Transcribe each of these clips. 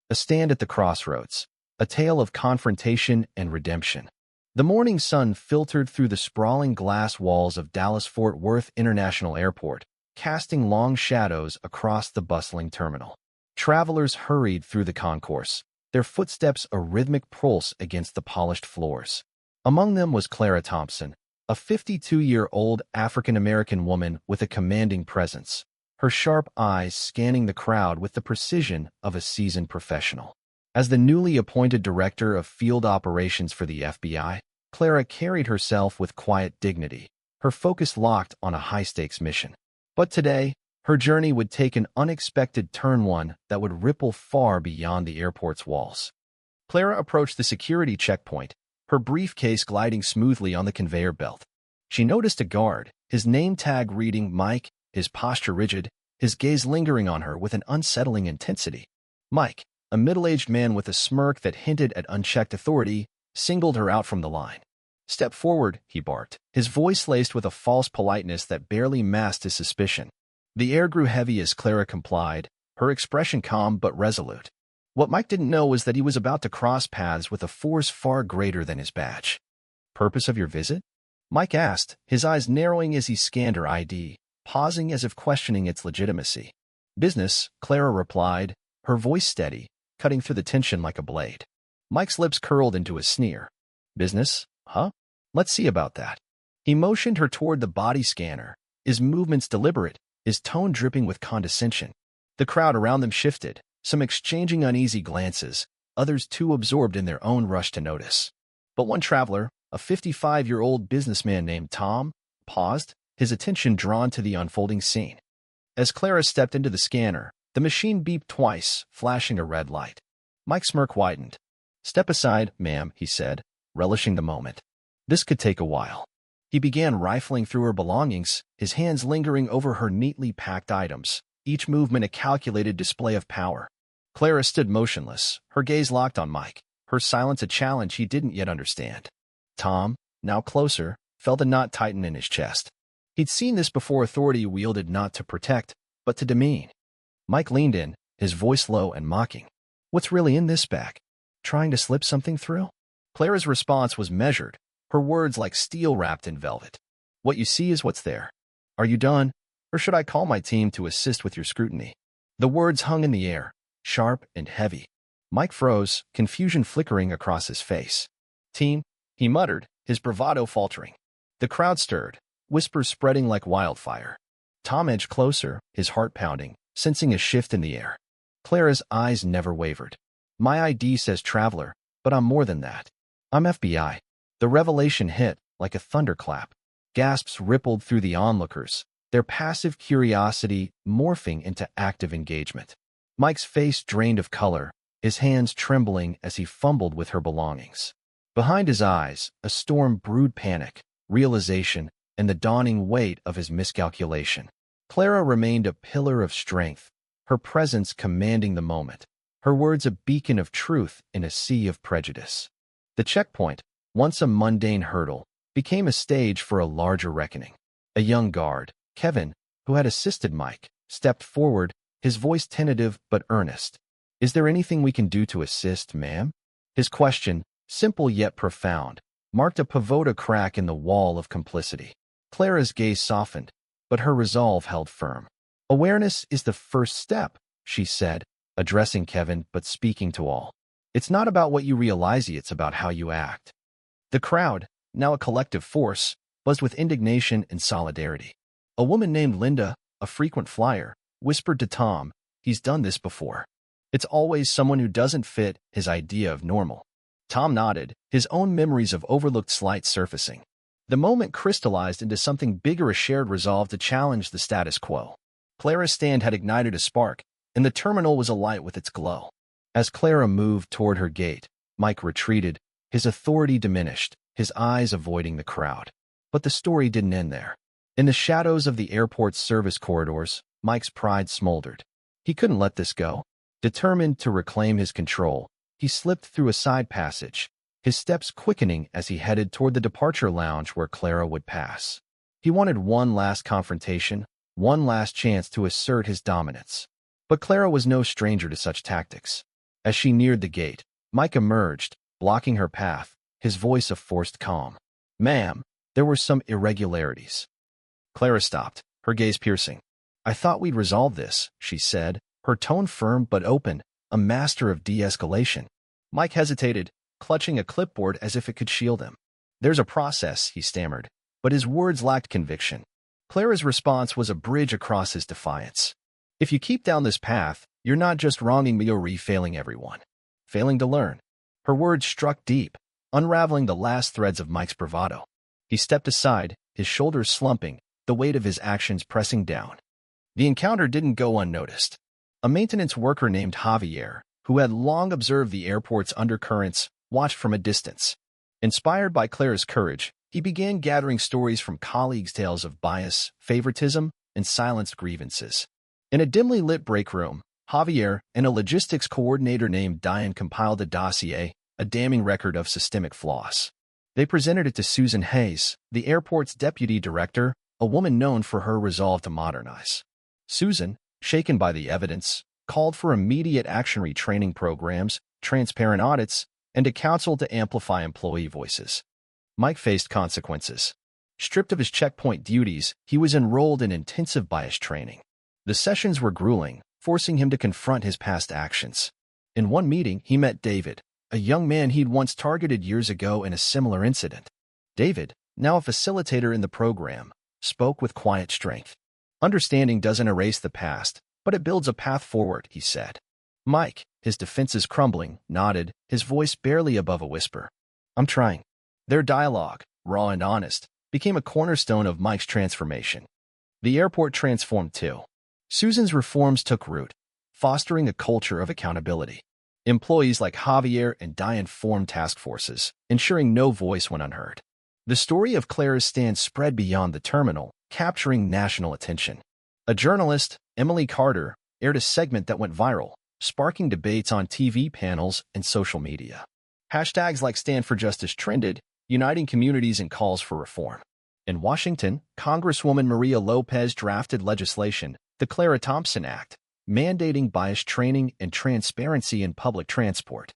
A stand at the crossroads, a tale of confrontation and redemption. The morning sun filtered through the sprawling glass walls of Dallas-Fort Worth International Airport, casting long shadows across the bustling terminal. Travelers hurried through the concourse, their footsteps a rhythmic pulse against the polished floors. Among them was Clara Thompson, a 52-year-old African-American woman with a commanding presence, her sharp eyes scanning the crowd with the precision of a seasoned professional. As the newly appointed director of field operations for the FBI, Clara carried herself with quiet dignity, her focus locked on a high-stakes mission. But today, her journey would take an unexpected turn, one that would ripple far beyond the airport's walls. Clara approached the security checkpoint, her briefcase gliding smoothly on the conveyor belt. She noticed a guard, his name tag reading Mike, his posture rigid, his gaze lingering on her with an unsettling intensity. Mike, a middle-aged man with a smirk that hinted at unchecked authority, singled her out from the line. "Step forward," he barked, his voice laced with a false politeness that barely masked his suspicion. The air grew heavy as Clara complied, her expression calm but resolute. What Mike didn't know was that he was about to cross paths with a force far greater than his badge. "Purpose of your visit?" Mike asked, his eyes narrowing as he scanned her ID, pausing as if questioning its legitimacy. "Business," Clara replied, her voice steady, cutting through the tension like a blade. Mike's lips curled into a sneer. "Business? Huh? Let's see about that." He motioned her toward the body scanner, his movements deliberate, his tone dripping with condescension. The crowd around them shifted, some exchanging uneasy glances, others too absorbed in their own rush to notice. But one traveler, a 55-year-old businessman named Tom, paused, his attention drawn to the unfolding scene. As Clara stepped into the scanner, the machine beeped twice, flashing a red light. Mike's smirk widened. "Step aside, ma'am," he said, relishing the moment. "This could take a while." He began rifling through her belongings, his hands lingering over her neatly packed items, each movement a calculated display of power. Clara stood motionless, her gaze locked on Mike, her silence a challenge he didn't yet understand. Tom, now closer, felt a knot tighten in his chest. He'd seen this before, authority wielded not to protect, but to demean. Mike leaned in, his voice low and mocking. "What's really in this bag? Trying to slip something through?" Clara's response was measured, her words like steel wrapped in velvet. "What you see is what's there. Are you done, or should I call my team to assist with your scrutiny?" The words hung in the air, sharp and heavy. Mike froze, confusion flickering across his face. "Team," he muttered, his bravado faltering. The crowd stirred, whispers spreading like wildfire. Tom edged closer, his heart pounding, sensing a shift in the air. Clara's eyes never wavered. "My ID says traveler, but I'm more than that. I'm FBI." The revelation hit like a thunderclap. Gasps rippled through the onlookers, their passive curiosity morphing into active engagement. Mike's face drained of color, his hands trembling as he fumbled with her belongings. Behind his eyes, a storm brewed: panic, realization, and the dawning weight of his miscalculation. Clara remained a pillar of strength, her presence commanding the moment, her words a beacon of truth in a sea of prejudice. The checkpoint, once a mundane hurdle, became a stage for a larger reckoning. A young guard, Kevin, who had assisted Mike, stepped forward, his voice tentative but earnest. "Is there anything we can do to assist, ma'am?" His question, simple yet profound, marked a pivotal crack in the wall of complicity. Clara's gaze softened, but her resolve held firm. "Awareness is the first step," she said, addressing Kevin but speaking to all. "It's not about what you realize, it's about how you act." The crowd, now a collective force, buzzed with indignation and solidarity. A woman named Linda, a frequent flyer, whispered to Tom, "He's done this before. It's always someone who doesn't fit his idea of normal." Tom nodded, his own memories of overlooked slights surfacing. The moment crystallized into something bigger, a shared resolve to challenge the status quo. Clara's stand had ignited a spark, and the terminal was alight with its glow. As Clara moved toward her gate, Mike retreated, his authority diminished, his eyes avoiding the crowd. But the story didn't end there. In the shadows of the airport's service corridors, Mike's pride smoldered. He couldn't let this go. Determined to reclaim his control, he slipped through a side passage, his steps quickening as he headed toward the departure lounge where Clara would pass. He wanted one last confrontation, one last chance to assert his dominance. But Clara was no stranger to such tactics. As she neared the gate, Mike emerged, blocking her path, his voice a forced calm. "Ma'am, there were some irregularities." Clara stopped, her gaze piercing. "I thought we'd resolve this," she said, her tone firm but open, a master of de-escalation. Mike hesitated, clutching a clipboard as if it could shield him. "There's a process," he stammered, but his words lacked conviction. Clara's response was a bridge across his defiance. "If you keep down this path, you're not just wronging me, you're failing everyone. Failing to learn." Her words struck deep, unraveling the last threads of Mike's bravado. He stepped aside, his shoulders slumping, the weight of his actions pressing down. The encounter didn't go unnoticed. A maintenance worker named Javier, who had long observed the airport's undercurrents, watched from a distance. Inspired by Clara's courage, he began gathering stories from colleagues' tales of bias, favoritism, and silenced grievances. In a dimly lit break room, Javier and a logistics coordinator named Diane compiled a dossier, a damning record of systemic flaws. They presented it to Susan Hayes, the airport's deputy director, a woman known for her resolve to modernize. Susan, shaken by the evidence, called for immediate action retraining programs, transparent audits, and a council to amplify employee voices. Mike faced consequences. Stripped of his checkpoint duties, he was enrolled in intensive bias training. The sessions were grueling, forcing him to confront his past actions. In one meeting, he met David, a young man he'd once targeted years ago in a similar incident. David, now a facilitator in the program, spoke with quiet strength. "Understanding doesn't erase the past, but it builds a path forward," he said. Mike, his defenses crumbling, nodded, his voice barely above a whisper. "I'm trying." Their dialogue, raw and honest, became a cornerstone of Mike's transformation. The airport transformed too. Susan's reforms took root, fostering a culture of accountability. Employees like Javier and Diane formed task forces, ensuring no voice went unheard. The story of Clara's stand spread beyond the terminal, capturing national attention. A journalist, Emily Carter, aired a segment that went viral, sparking debates on TV panels and social media. Hashtags like Stand for Justice trended, uniting communities in calls for reform. In Washington, Congresswoman Maria Lopez drafted legislation, the Clara Thompson Act, mandating bias training and transparency in public transport.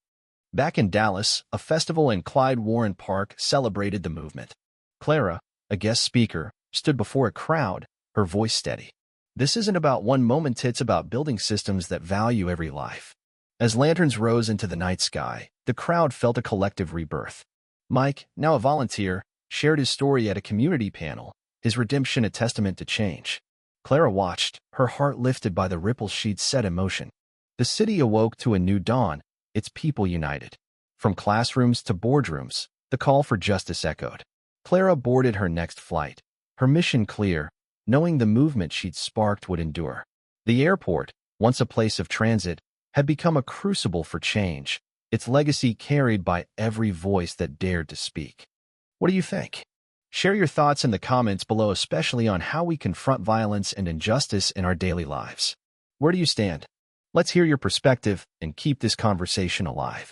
Back in Dallas, a festival in Clyde Warren Park celebrated the movement. Clara, a guest speaker, stood before a crowd, her voice steady. "This isn't about one moment, it's about building systems that value every life." As lanterns rose into the night sky, the crowd felt a collective rebirth. Mike, now a volunteer, shared his story at a community panel, his redemption a testament to change. Clara watched, her heart lifted by the ripples she'd set in motion. The city awoke to a new dawn, its people united. From classrooms to boardrooms, the call for justice echoed. Clara boarded her next flight, her mission clear, knowing the movement she'd sparked would endure. The airport, once a place of transit, had become a crucible for change, its legacy carried by every voice that dared to speak. What do you think? Share your thoughts in the comments below, especially on how we confront violence and injustice in our daily lives. Where do you stand? Let's hear your perspective and keep this conversation alive.